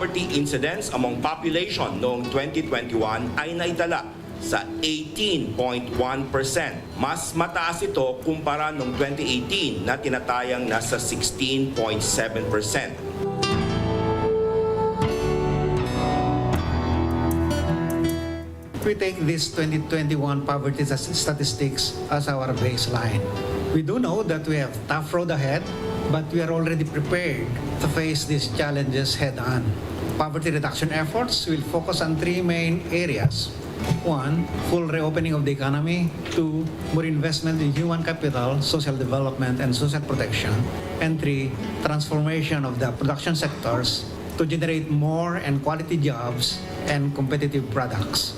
poverty incidence among population noong 2021 ay naitala sa 18.1%. Mas mataas ito kumpara noong 2018 na tinatayang nasa 16.7%. We take this 2021 poverty statistics as our baseline. We do know that we have a tough road ahead, but we are already prepared to face these challenges head-on. Poverty reduction efforts will focus on three main areas. 1, full reopening of the economy. 2, more investment in human capital, social development, and social protection. And 3, transformation of the production sectors to generate more and quality jobs and competitive products.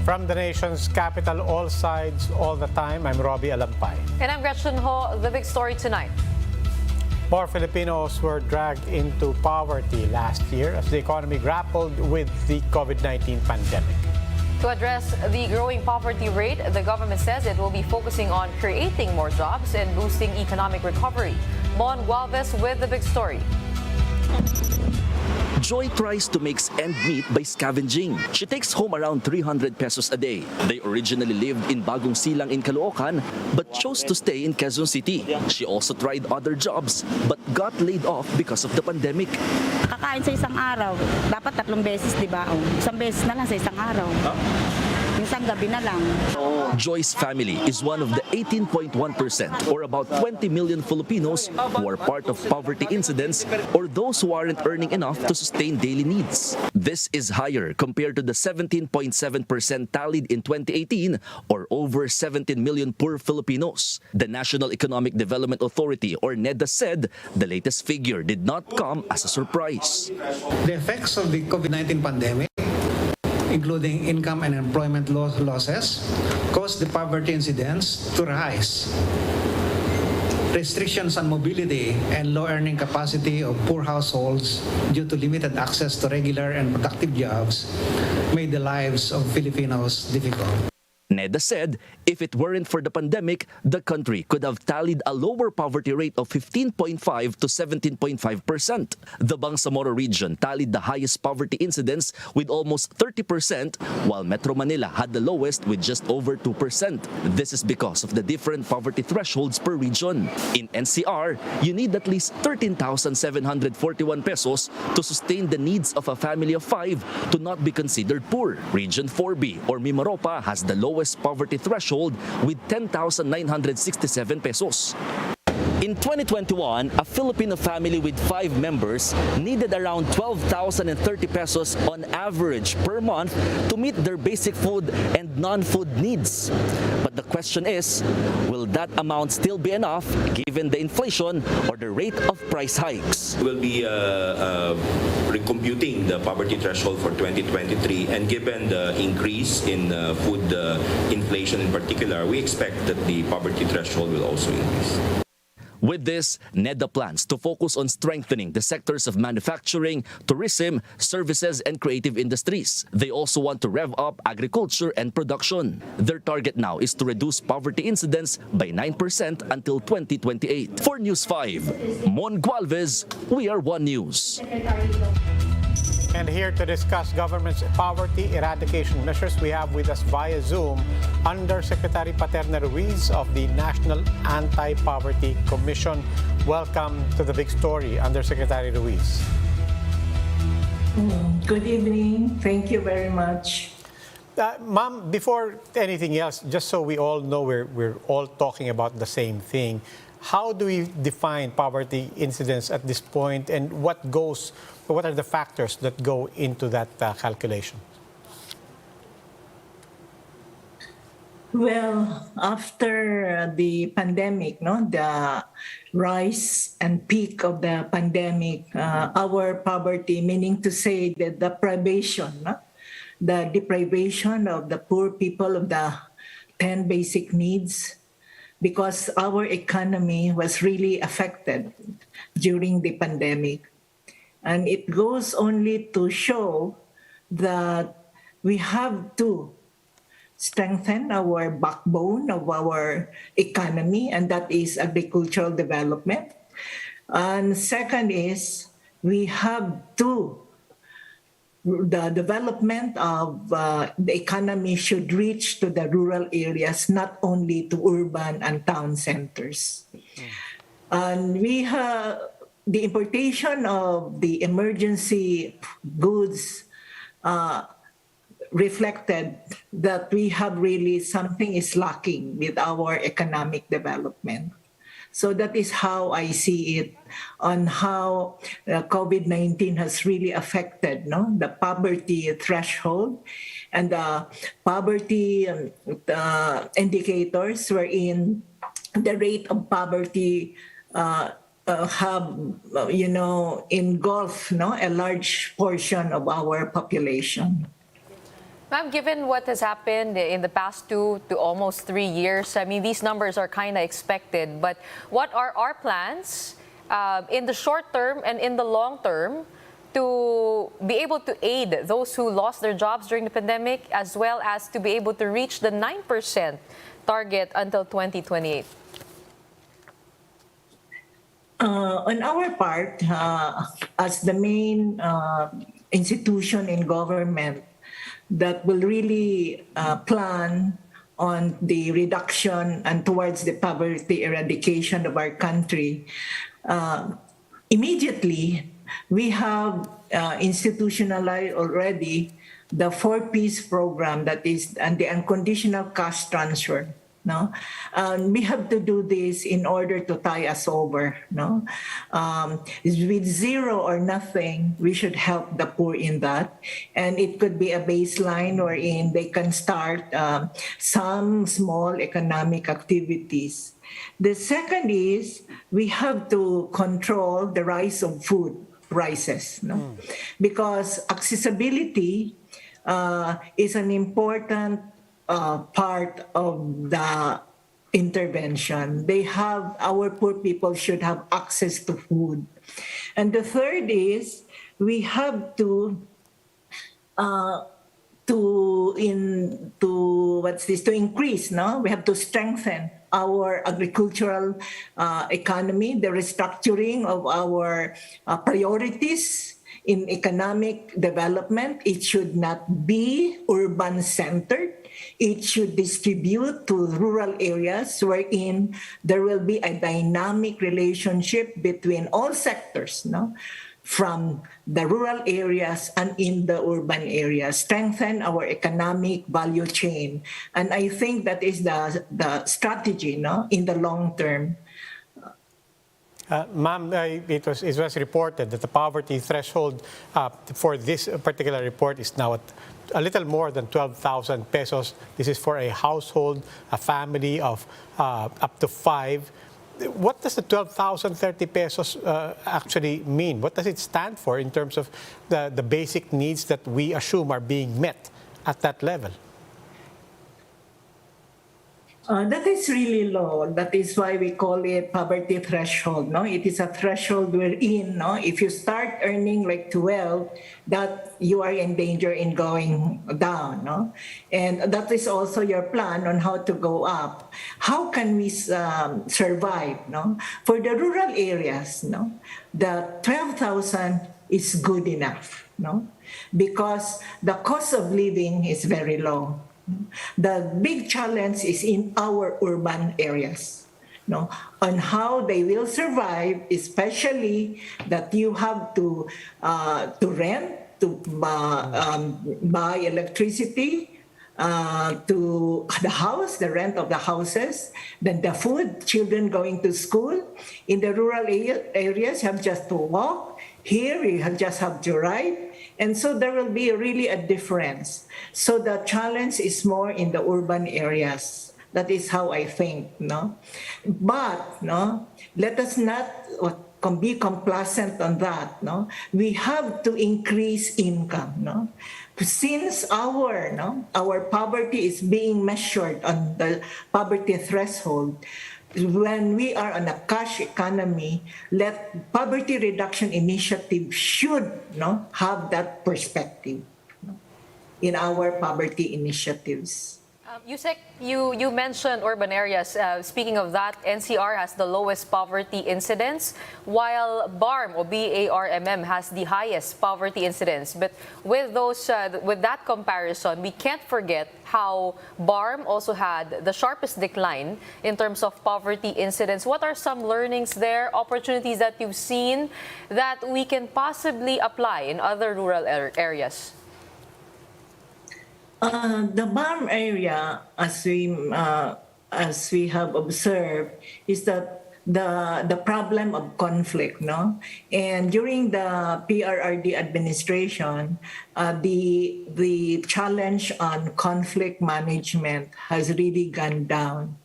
From the nation's capital, all sides, all the time, I'm Robbie Alampay. And I'm Gretchen Ho. The big story tonight. More Filipinos were dragged into poverty last year as the economy grappled with the COVID-19 pandemic. To address the growing poverty rate, the government says it will be focusing on creating more jobs and boosting economic recovery. Mon Gualvez with the big story. Joy tries to make ends meet by scavenging. She takes home around 300 pesos a day. They originally lived in Bagong Silang in Caloocan but chose to stay in Quezon City. She also tried other jobs but got laid off because of the pandemic. Kakain sa isang araw, dapat 3 beses, di ba? Isang beses na lang sa isang araw. Minsan gabi na lang. Joy's family is one of the 18.1% or about 20 million Filipinos who are part of poverty incidence or those who aren't earning enough to sustain daily needs. This is higher compared to the 17.7% tallied in 2018 or over 17 million poor Filipinos. The National Economic Development Authority or NEDA said the latest figure did not come as a surprise. The effects of the COVID-19 pandemic, including income and employment losses, caused the poverty incidence to rise. Restrictions on mobility and low earning capacity of poor households due to limited access to regular and productive jobs made the lives of Filipinos difficult. NEDA said if it weren't for the pandemic, the country could have tallied a lower poverty rate of 15.5 to 17.5%. The Bangsamoro region tallied the highest poverty incidence with almost 30%, while Metro Manila had the lowest with just over 2%. This is because of the different poverty thresholds per region. In NCR, you need at least 13,741 pesos to sustain the needs of a family of 5 to not be considered poor. Region 4B or Mimaropa has the lowest poverty threshold with 10,967 pesos. In 2021, a Filipino family with 5 members needed around 12,030 pesos on average per month to meet their basic food and non-food needs. But the question is, will that amount still be enough given the inflation or the rate of price hikes? We'll be recomputing the poverty threshold for 2023, and given the increase in food inflation in particular, we expect that the poverty threshold will also increase. With this, NEDA plans to focus on strengthening the sectors of manufacturing, tourism, services, and creative industries. They also want to rev up agriculture and production. Their target now is to reduce poverty incidence by 9% until 2028. For News 5, Mon Gualvez, we are One News. And here to discuss government's poverty eradication measures, we have with us via Zoom Undersecretary Paterna Ruiz of the National Anti-Poverty Commission. Welcome to the big story, Undersecretary Ruiz. Good evening. Thank you very much. Ma'am, before anything else, just so we all know we're all talking about the same thing, how do we define poverty incidence at this point, and what are the factors that go into that calculation? Well, after the pandemic, the rise and peak of the pandemic, our poverty, meaning to say that the deprivation of the poor people of the 10 basic needs, because our economy was really affected during the pandemic. And it goes only to show that we have to strengthen our backbone of our economy, and that is agricultural development. And second is we have to the development of the economy should reach to the rural areas, not only to urban and town centers. And we have the importation of the emergency goods reflected that we have really something is lacking with our economic development. So that is how I see it on how COVID-19 has really affected the poverty threshold and the poverty indicators wherein the rate of poverty have, engulfed a large portion of our population. Ma'am, given what has happened in the past 2 to almost 3 years, I mean, these numbers are kind of expected, but what are our plans in the short term and in the long term to be able to aid those who lost their jobs during the pandemic, as well as to be able to reach the 9% target until 2028? On our part, as the main institution in government that will really plan on the reduction and towards the poverty eradication of our country, immediately we have institutionalized already the 4Ps program, that is, and the unconditional cash transfer. No, we have to do this in order to tie us over. No, with zero or nothing, we should help the poor in that, and it could be a baseline wherein they can start some small economic activities. The second is we have to control the rise of food prices. No, because accessibility is an important part of the intervention. Our poor people should have access to food. And the third is we have to increase, no? We have to strengthen our agricultural economy, the restructuring of our priorities in economic development. It should not be urban-centered. It should distribute to rural areas wherein there will be a dynamic relationship between all sectors, no? From the rural areas and in the urban areas, strengthen our economic value chain. And I think that is the strategy, no? In the long term. Ma'am, it was reported that the poverty threshold for this particular report is now at a little more than 12,000 pesos. This is for a household, a family of up to 5. What does the 12,030 pesos actually mean? What does it stand for in terms of the basic needs that we assume are being met at that level? That is really low. That is why we call it poverty threshold. No, it is a threshold wherein, no, if you start earning like 12, that you are in danger in going down. No, and that is also your plan on how to go up. How can we survive? No, for the rural areas, no, the 12,000 is good enough. No, because the cost of living is very low. The big challenge is in our urban areas, no, on how they will survive, especially that you have to rent, to buy electricity, to the house, the rent of the houses, then the food, children going to school. In the rural areas, you have just to walk. Here, you just have to ride. And so there will be really a difference. So the challenge is more in the urban areas. That is how I think, no? But, no, let us not be complacent on that, no? We have to increase income, no? Since our poverty is being measured on the poverty threshold, when we are on a cash economy, let poverty reduction initiative should have that perspective in our poverty initiatives. Yusek, you mentioned urban areas. Speaking of that, NCR has the lowest poverty incidence, while BARM or BARMM has the highest poverty incidence. But with that comparison, we can't forget how BARM also had the sharpest decline in terms of poverty incidence. What are some learnings there, opportunities that you've seen that we can possibly apply in other rural areas? The BARM area, as we have observed, is that the problem of conflict, no? And during the PRRD administration, the challenge on conflict management has really gone down.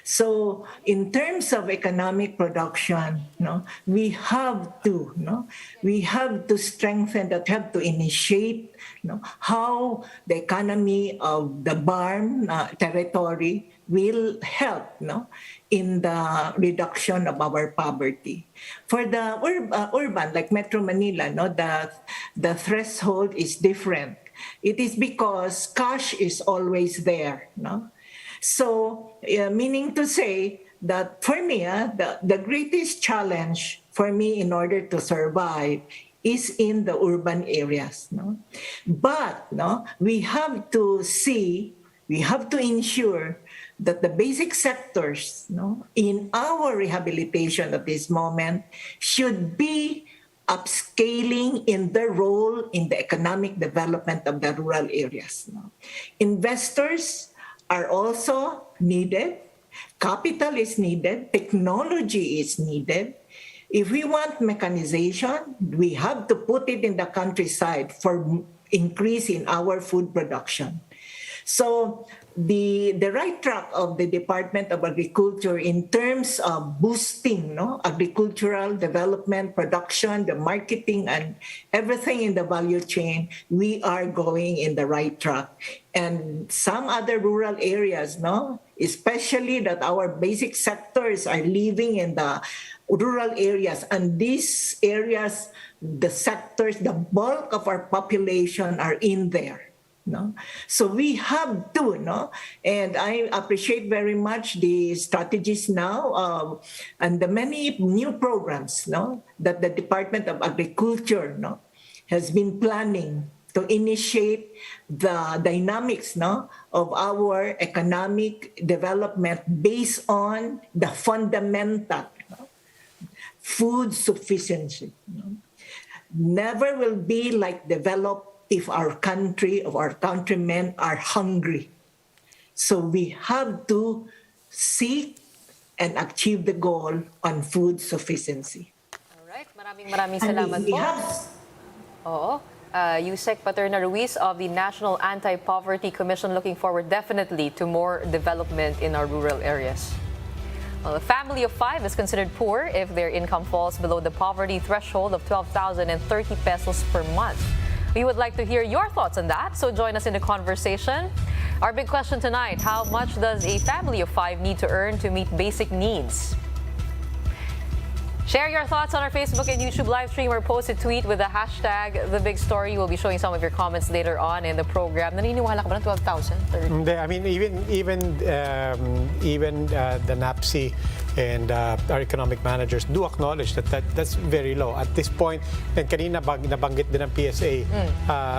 So in terms of economic production, we have to strengthen that, have to initiate how the economy of the BARM territory will help in the reduction of our poverty. For the urban, like Metro Manila, the threshold is different. It is because cash is always there. So, meaning to say that for me, the greatest challenge for me in order to survive is in the urban areas. But we have to ensure that the basic sectors in our rehabilitation at this moment should be upscaling in their role in the economic development of the rural areas. Investors are also needed. Capital is needed. Technology is needed. If we want mechanization, we have to put it in the countryside for increase in our food production. So the right track of the Department of Agriculture in terms of boosting agricultural development, production, the marketing, and everything in the value chain, we are going in the right track. And some other rural areas, especially that our basic sectors are living in the rural areas, and these areas, the sectors, the bulk of our population are in there. So we have to, and I appreciate very much the strategies now and the many new programs that the Department of Agriculture has been planning to initiate the dynamics of our economic development based on the fundamental food sufficiency. Never will be like developed if our country, or our countrymen are hungry. So we have to seek and achieve the goal on food sufficiency. All right, maraming salamat po. Oo. Yusek Paterna Ruiz of the National Anti-Poverty Commission, looking forward definitely to more development in our rural areas. Well, a family of 5 is considered poor if their income falls below the poverty threshold of 12,030 pesos per month. We would like to hear your thoughts on that, so join us in the conversation. Our big question tonight, how much does a family of 5 need to earn to meet basic needs? Share your thoughts on our Facebook and YouTube live stream or post a tweet with the hashtag #TheBigStory. We'll be showing some of your comments later on in the program. Naniniwala ka ba ng 12,000? Hindi, I mean, even the NAPSI and our economic managers do acknowledge that's very low. At this point, and kanina nabanggit din ng PSA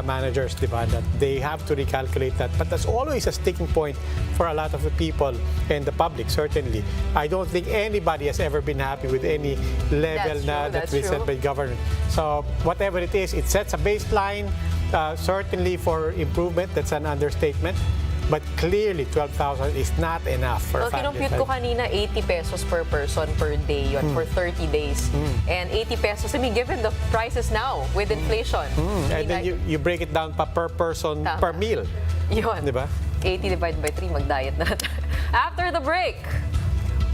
managers, di ba, that they have to recalculate that. But that's always a sticking point for a lot of the people and the public, certainly. I don't think anybody has ever been happy with any level that we set by government. So whatever it is, it sets a baseline, certainly for improvement. That's an understatement. But clearly, 12,000 is not enough for a family. Kinumpute ko kanina, 80 pesos per person per day yun for 30 days. And 80 pesos, I mean, given the prices now with inflation. And then you break it down per person per meal. Yun. Diba? 80 divided by 3, mag-diet na. After the break,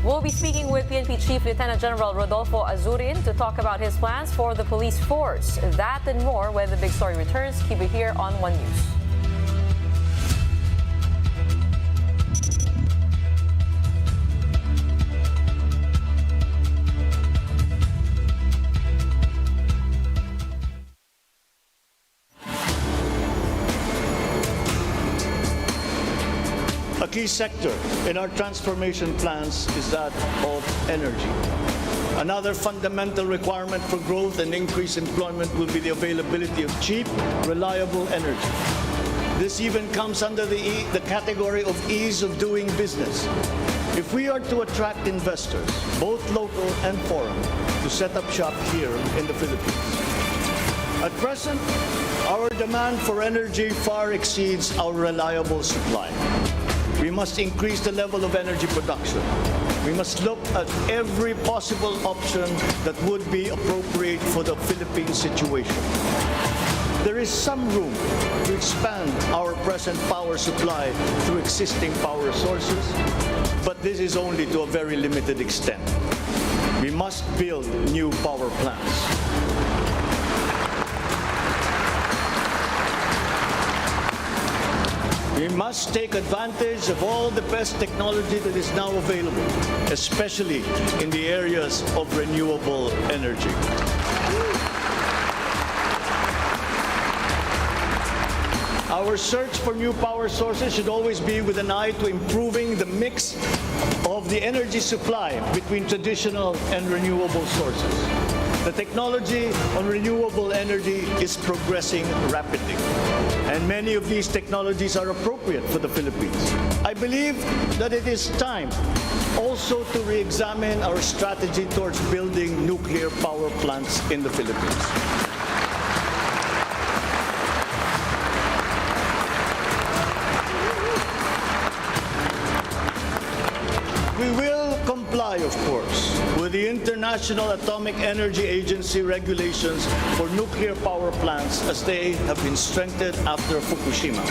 we'll be speaking with PNP Chief Lieutenant General Rodolfo Azurin to talk about his plans for the police force. That and more when the big story returns. Keep it here on One News. A key sector in our transformation plans is that of energy. Another fundamental requirement for growth and increased employment will be the availability of cheap, reliable energy. This even comes under the category of ease of doing business. If we are to attract investors, both local and foreign, to set up shop here in the Philippines. At present, our demand for energy far exceeds our reliable supply. We must increase the level of energy production. We must look at every possible option that would be appropriate for the Philippine situation. There is some room to expand our present power supply through existing power sources, but this is only to a very limited extent. We must build new power plants. We must take advantage of all the best technology that is now available, especially in the areas of renewable energy. Our search for new power sources should always be with an eye to improving the mix of the energy supply between traditional and renewable sources. The technology on renewable energy is progressing rapidly, and many of these technologies are appropriate for the Philippines. I believe that it is time also to re-examine our strategy towards building nuclear power plants in the Philippines. We will comply, of course, with the International Atomic Energy Agency regulations for nuclear power plants as they have been strengthened after Fukushima.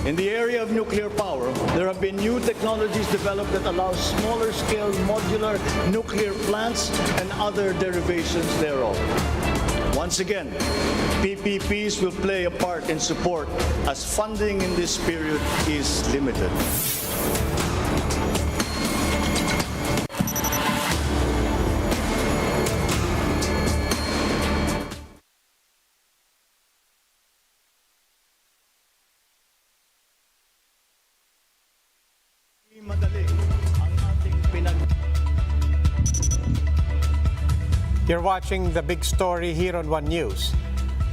In the area of nuclear power, there have been new technologies developed that allow smaller-scale modular nuclear plants and other derivations thereof. Once again, PPPs will play a part in support as funding in this period is limited. You're watching The Big Story here on One News.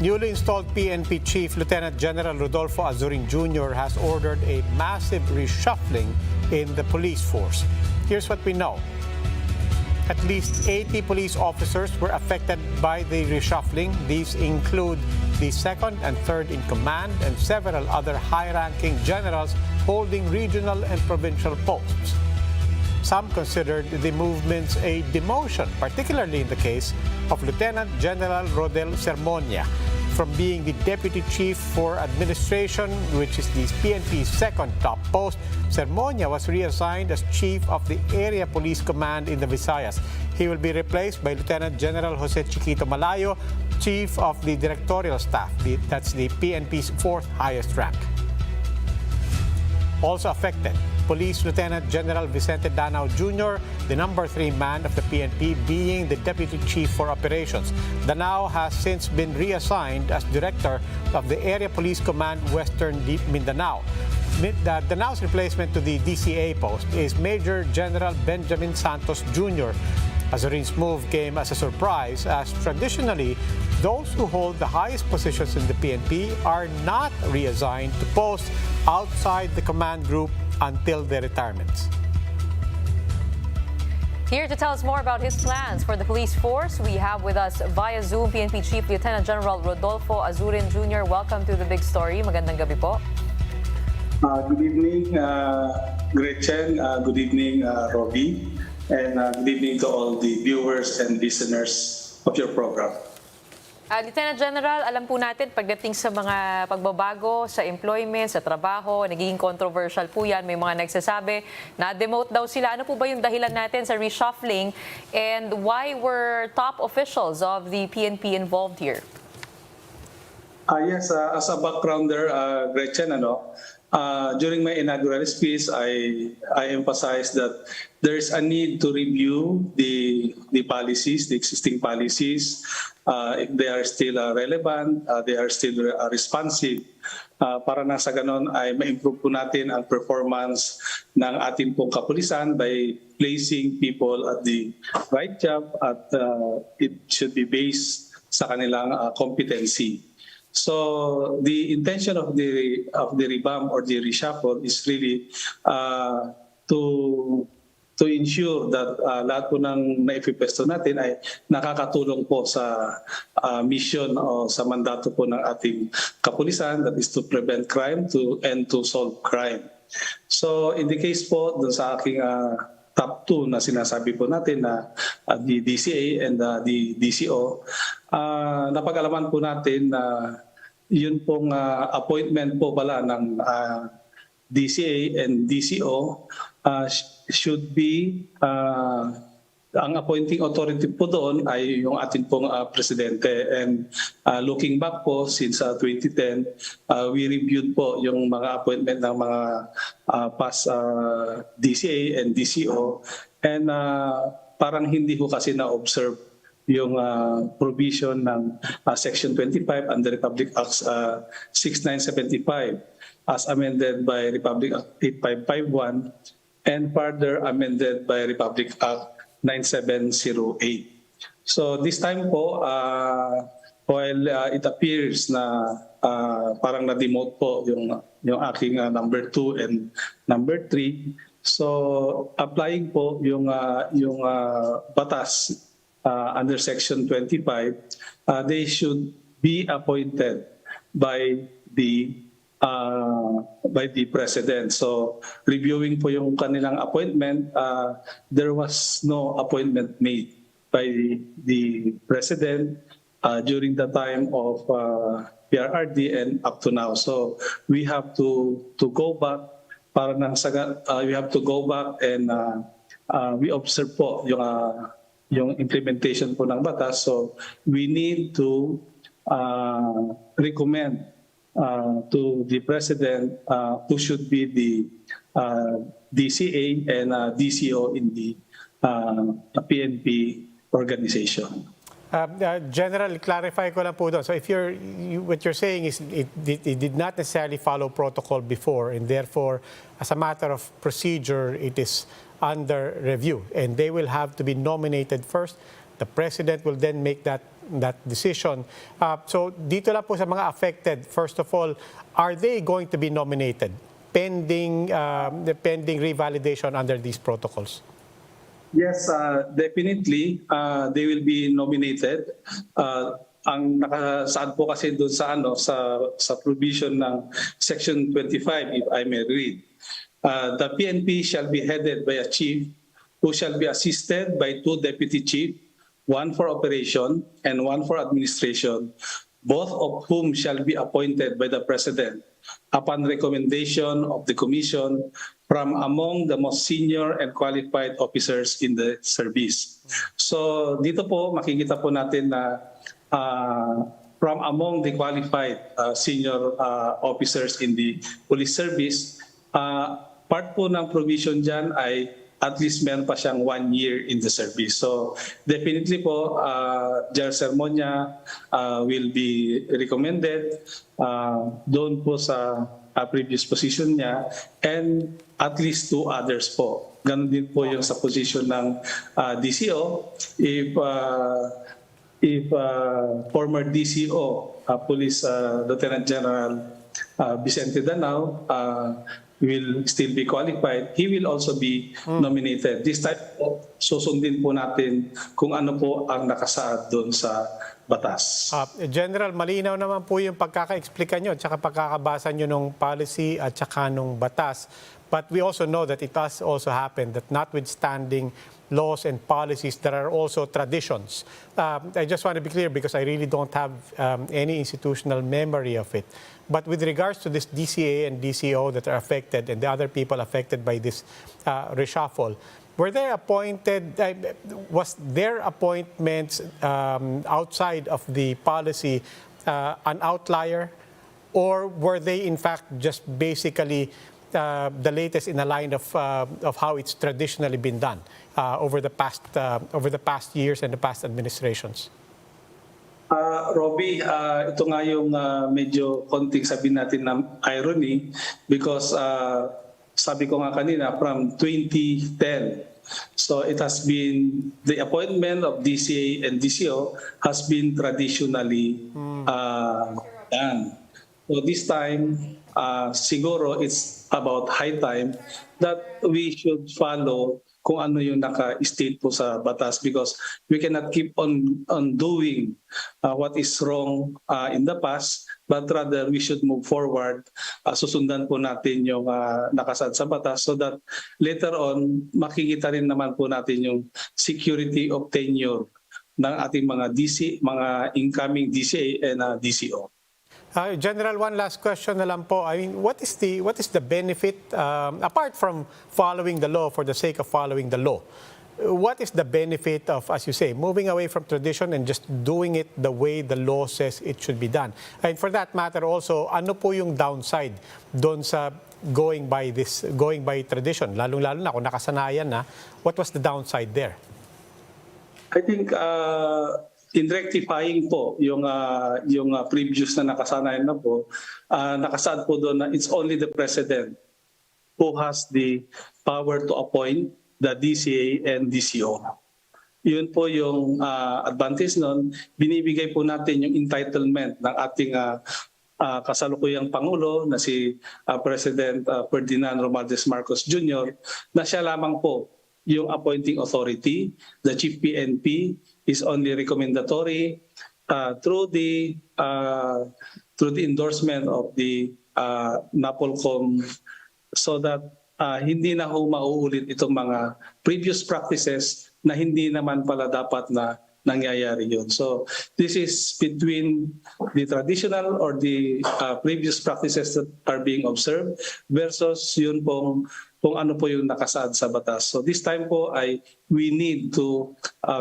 Newly installed PNP Chief Lieutenant General Rodolfo Azurin Jr. has ordered a massive reshuffling in the police force. Here's what we know. At least 80 police officers were affected by the reshuffling. These include the second and third in command and several other high-ranking generals holding regional and provincial posts. Some considered the movements a demotion, particularly in the case of Lieutenant General Rodel Sermonia. From being the Deputy Chief for Administration, which is the PNP's second top post, Sermonia was reassigned as Chief of the Area Police Command in the Visayas. He will be replaced by Lieutenant General Jose Chiquito Malayo, Chief of the Directorial Staff. That's the PNP's fourth highest rank. Also affected, Police Lieutenant General Vicente Danao Jr., the number 3 man of the PNP, being the Deputy Chief for Operations. Danao has since been reassigned as Director of the Area Police Command Western Mindanao. Danao's replacement to the DCA post is Major General Benjamin Santos Jr. Azurin's move came as a surprise, as traditionally, those who hold the highest positions in the PNP are not reassigned to posts outside the command group until their retirements. Here to tell us more about his plans for the police force, we have with us via Zoom PNP Chief Lieutenant General Rodolfo Azurin Jr. Welcome to The Big Story. Magandang gabi po. Good evening, Gretchen. Good evening, Robbie. And good evening to all the viewers and listeners of your program. Lieutenant General, alam po natin pagdating sa mga pagbabago sa employment, sa trabaho, nagiging controversial po yan. May mga nagsasabi na demote daw sila. Ano po ba yung dahilan natin sa reshuffling and why were top officials of the PNP involved here? Yes, as a backgrounder, Gretchen, during my inaugural speech, I emphasized that there is a need to review the policies, the existing policies, if they are still relevant, they are still responsive. Para na sa ganon ay ma-improve po natin ang performance ng ating pong kapulisan by placing people at the right job at it should be based sa kanilang competency. So the intention of the revamp or the reshuffle is really to ensure that lahat po ng naipipesto natin ay nakakatulong po sa mission o sa mandato po ng ating kapulisan, that is to prevent crime and to solve crime. So in the case po dun sa aking top 2 na sinasabi po natin na the DCA and the DCO, napag-alaman po natin na yun pong appointment po pala ng DCA and DCO should be ang appointing authority po doon ay yung ating pong presidente. And looking back po since 2010, we reviewed po yung mga appointment ng mga past DCA and DCO, and parang hindi ko kasi na-observe yung provision ng Section 25 under Republic Act 6975 as amended by Republic Act 8551 and further amended by Republic Act 9708. So this time po, while it appears na parang na-demote po yung aking number 2 and number 3, so applying po yung batas under Section 25, they should be appointed by the president. So reviewing po yung kanilang appointment, there was no appointment made by the president during the time of PRRD and up to now. So we have to go back para nang we have to go back and we observe po yung implementation po ng batas. So we need to recommend to the president who should be the DCA and DCO in the PNP organization. General, clarify ko lang po doon. So if what you're saying is it did not necessarily follow protocol before, and therefore, as a matter of procedure, it is under review, and they will have to be nominated first. The president will then make that decision. So dito lang po sa mga affected, first of all, are they going to be nominated pending revalidation under these protocols? Yes, definitely they will be nominated. Ang nakasaad po kasi doon sa provision ng Section 25, if I may read. The PNP shall be headed by a chief who shall be assisted by 2 deputy chief, 1 for operation and 1 for administration, both of whom shall be appointed by the President upon recommendation of the Commission from among the most senior and qualified officers in the service. So dito po makikita po natin na from among the qualified senior officers in the police service, part po ng provision dyan ay at least meron pa siyang 1 year in the service. So definitely po, General Sermonia will be recommended doon po sa previous position niya, and at least 2 others po. Ganon din po yung sa position ng DCO. If former DCO, Police Lieutenant General Vicente Danao, will still be qualified, he will also be nominated. This time po, susundin po natin kung ano po ang nakasaad doon sa batas. General, malinaw naman po yung pagkaka-explica nyo at saka pagkakabasa nyo ng policy at saka ng batas. But we also know that it has also happened that notwithstanding laws and policies, there are also traditions. I just want to be clear because I really don't have any institutional memory of it. But with regards to this DCA and DCO that are affected and the other people affected by this reshuffle, were they appointed, was their appointments outside of the policy an outlier? or were they in fact just basically the latest in a line of how it's traditionally been done over the past years and the past administrations? Robbie, ito nga yung medyo konting sabihin natin na irony because sabi ko nga kanina from 2010, so it has been the appointment of DCA and DCO has been traditionally done. So this time, siguro it's about high time that we should follow kung ano yung naka-state po sa batas because we cannot keep on doing what is wrong in the past, but rather we should move forward. Susundan po natin yung nakasaad sa batas so that later on makikita rin naman po natin yung security of tenure ng ating mga incoming DCA and DCO. General, one last question na lang po. I mean, what is the benefit, apart from following the law for the sake of following the law, what is the benefit of, as you say, moving away from tradition and just doing it the way the law says it should be done? And for that matter also, ano po yung downside doon sa going by tradition? Lalo na kung nakasanayan na, what was the downside there? I think in rectifying po yung previous na nakasanayan na po, nakasaad po doon na it's only the President who has the power to appoint the DCA and DCO. Yun po yung advantage nun. Binibigay po natin yung entitlement ng ating kasalukuyang Pangulo na si President Ferdinand Romualdez Marcos Jr. na siya lamang po yung appointing authority. The Chief PNP is only recommendatory through the endorsement of the NAPOLCOM so that hindi na ho mauulit itong mga previous practices na hindi naman pala dapat na nangyayari yun. So this is between the traditional or the previous practices that are being observed versus yun pong kung ano po yung nakasaad sa batas. So this time po we need to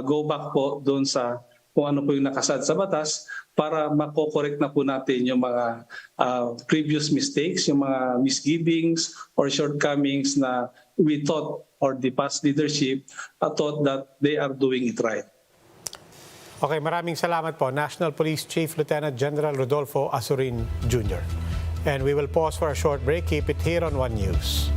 go back po doon sa kung ano po yung nakasaad sa batas para mako-correct na po natin yung mga previous mistakes, yung mga misgivings or shortcomings na we thought or the past leadership thought that they are doing it right. Okay, maraming salamat po, National Police Chief Lieutenant General Rodolfo Azurin Jr. And we will pause for a short break. Keep it here on One News.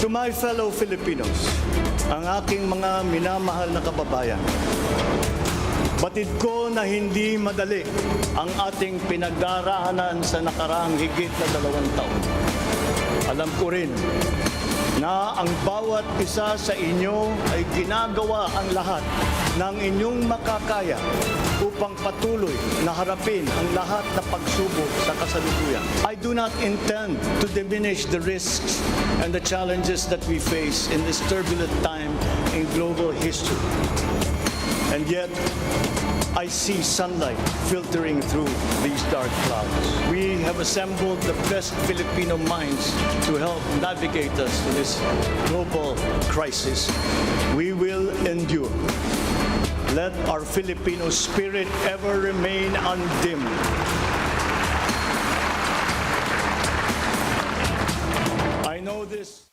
To my fellow Filipinos, ang aking mga minamahal na kababayan, batid ko na hindi madali ang ating pinagdaraanan sa nakaraang higit na 2 taon. Alam ko rin na ang bawat isa sa inyo ay ginagawa ang lahat ng inyong makakaya upang patuloy na harapin ang lahat na pagsubok sa kasalukuyan. I do not intend to diminish the risks and the challenges that we face in this turbulent time in global history. And yet, I see sunlight filtering through these dark clouds. We have assembled the best Filipino minds to help navigate us through this global crisis. We will endure. Let our Filipino spirit ever remain undimmed. I know this.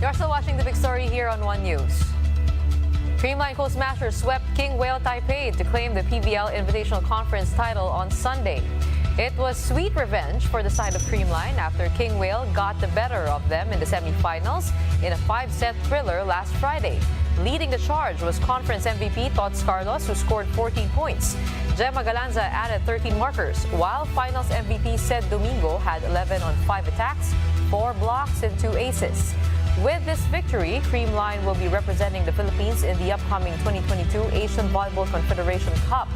You're still watching The Big Story here on One News. Creamline Co-Smashers swept King Whale Taipei to claim the PBL Invitational Conference title on Sunday. It was sweet revenge for the side of Creamline after King Whale got the better of them in the semifinals in a 5-set thriller last Friday. Leading the charge was conference MVP Tots Carlos, who scored 14 points. Gemma Galanza added 13 markers, while finals MVP Ced Domingo had 11 on 5 attacks, 4 blocks, and 2 aces. With this victory, Creamline will be representing the Philippines in the upcoming 2022 Asian Volleyball Confederation Cup.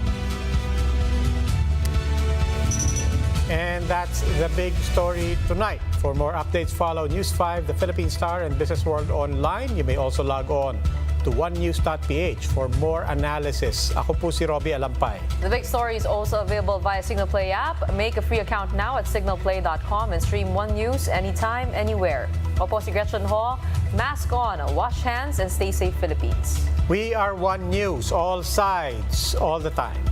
And that's the big story tonight. For more updates, follow News 5, The Philippine Star, and Business World Online. You may also log on to onenews.ph for more analysis. Ako po si Robbie Alampay. The Big Story is also available via Signal Play app. Make a free account now at signalplay.com and stream One News anytime, anywhere. Opo si Gretchen Ho. Mask on, wash hands, and stay safe, Philippines. We are One News, all sides, all the time.